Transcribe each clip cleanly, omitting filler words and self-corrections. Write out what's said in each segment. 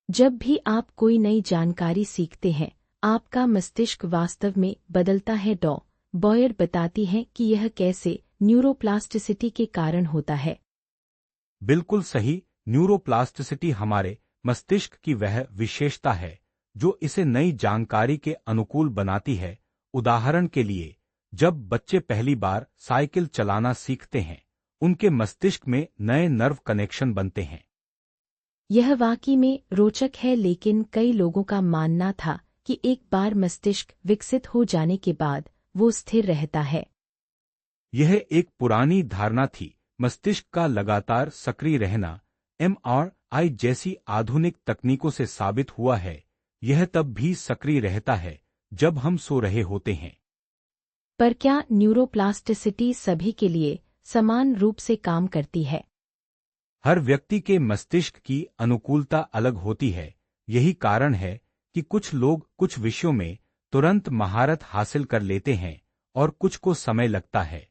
जब भी आप कोई नई जानकारी सीखते हैं, आपका मस्तिष्क वास्तव में बदलता है। डॉ. बॉयर बताती हैं कि यह कैसे न्यूरोप्लास्टिसिटी के कारण होता है। बिल्कुल सही। न्यूरोप्लास्टिसिटी हमारे मस्तिष्क की वह विशेषता है जो इसे नई जानकारी के अनुकूल बनाती है। उदाहरण के लिए, जब बच्चे पहली बार साइकिल चलाना सीखते हैं, उनके मस्तिष्क में नए नर्व कनेक्शन बनते हैं। यह वाकई में रोचक है, लेकिन कई लोगों का मानना था कि एक बार मस्तिष्क विकसित हो जाने के बाद वो स्थिर रहता है। यह एक पुरानी धारणा थी। मस्तिष्क का लगातार सक्रिय रहना एमआरआई जैसी आधुनिक तकनीकों से साबित हुआ है। यह तब भी सक्रिय रहता है जब हम सो रहे होते हैं। पर क्या न्यूरोप्लास्टिसिटी सभी के लिए समान रूप से काम करती है? हर व्यक्ति के मस्तिष्क की अनुकूलता अलग होती है। यही कारण है कि कुछ लोग कुछ विषयों में तुरंत महारत हासिल कर लेते हैं और कुछ को समय लगता है।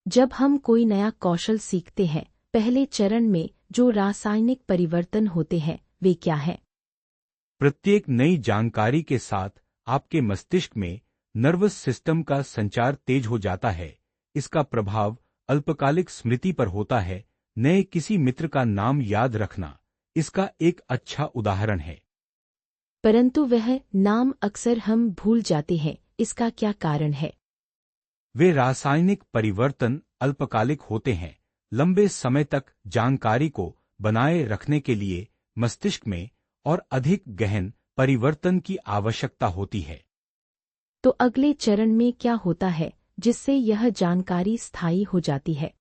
जब हम कोई नया कौशल सीखते हैं, पहले चरण में जो रासायनिक परिवर्तन होते हैं वे क्या हैं? प्रत्येक नई जानकारी के साथ आपके मस्तिष्क में नर्वस सिस्टम का संचार तेज हो जाता है। इसका प्रभाव अल्पकालिक स्मृति पर होता है। नए किसी मित्र का नाम याद रखना इसका एक अच्छा उदाहरण है। परंतु वह नाम अक्सर हम भूल जाते हैं, इसका क्या कारण है? वे रासायनिक परिवर्तन अल्पकालिक होते हैं। लंबे समय तक जानकारी को बनाए रखने के लिए मस्तिष्क में और अधिक गहन परिवर्तन की आवश्यकता होती है। तो अगले चरण में क्या होता है जिससे यह जानकारी स्थायी हो जाती है?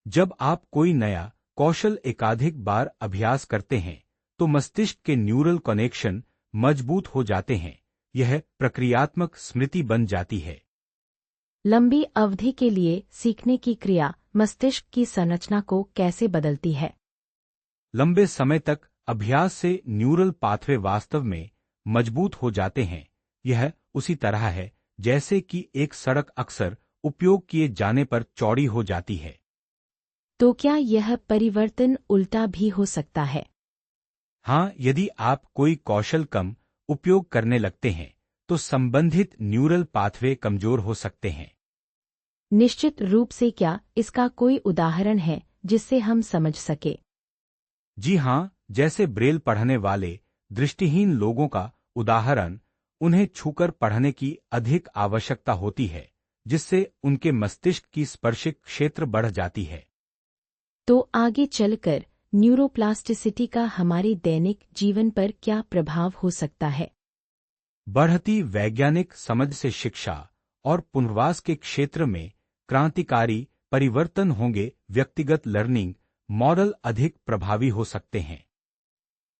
जब आप कोई नया कौशल एकाधिक बार अभ्यास करते हैं, तो मस्तिष्क के न्यूरल कनेक्शन मजबूत हो जाते हैं। यह प्रक्रियात्मक स्मृति बन जाती है। लंबी अवधि के लिए सीखने की क्रिया मस्तिष्क की संरचना को कैसे बदलती है? लंबे समय तक अभ्यास से न्यूरल पाथवे वास्तव में मजबूत हो जाते हैं। यह उसी तरह है जैसे कि एक सड़क अक्सर उपयोग किए जाने पर चौड़ी हो जाती है। तो क्या यह परिवर्तन उल्टा भी हो सकता है? हाँ, यदि आप कोई कौशल कम उपयोग करने लगते हैं, तो संबंधित न्यूरल पाथवे कमजोर हो सकते हैं। निश्चित रूप से। क्या इसका कोई उदाहरण है जिससे हम समझ सके? जी हाँ, जैसे ब्रेल पढ़ने वाले दृष्टिहीन लोगों का उदाहरण। उन्हें छूकर पढ़ने की अधिक आवश्यकता होती है, जिससे उनके मस्तिष्क की स्पर्शिक क्षेत्र बढ़ जाती है। तो आगे चलकर न्यूरोप्लास्टिसिटी का हमारे दैनिक जीवन पर क्या प्रभाव हो सकता है? बढ़ती वैज्ञानिक समझ से शिक्षा और पुनर्वास के क्षेत्र में क्रांतिकारी परिवर्तन होंगे। व्यक्तिगत लर्निंग मॉडल अधिक प्रभावी हो सकते हैं।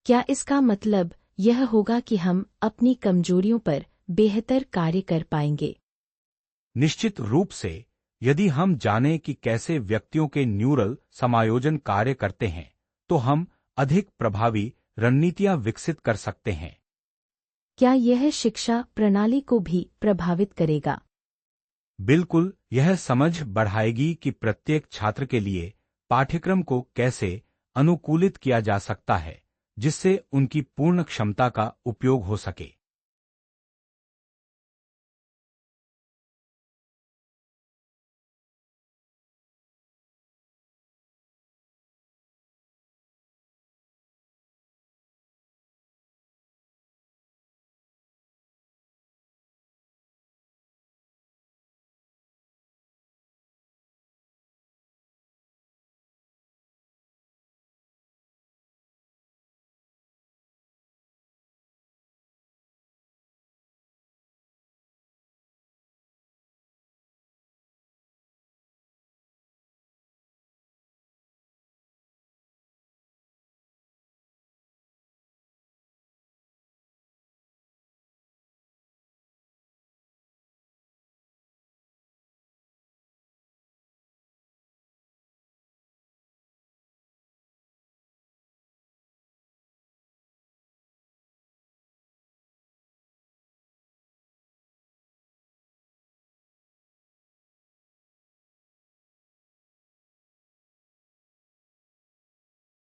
क्या इसका मतलब यह होगा कि हम अपनी कमजोरियों पर बेहतर कार्य कर पाएंगे? निश्चित रूप से। यदि हम जानें कि कैसे व्यक्तियों के न्यूरल समायोजन कार्य करते हैं, तो हम अधिक प्रभावी रणनीतियां विकसित कर सकते हैं। क्या यह शिक्षा प्रणाली को भी प्रभावित करेगा? बिल्कुल, यह समझ बढ़ाएगी कि प्रत्येक छात्र के लिए पाठ्यक्रम को कैसे अनुकूलित किया जा सकता है, जिससे उनकी पूर्ण क्षमता का उपयोग हो सके।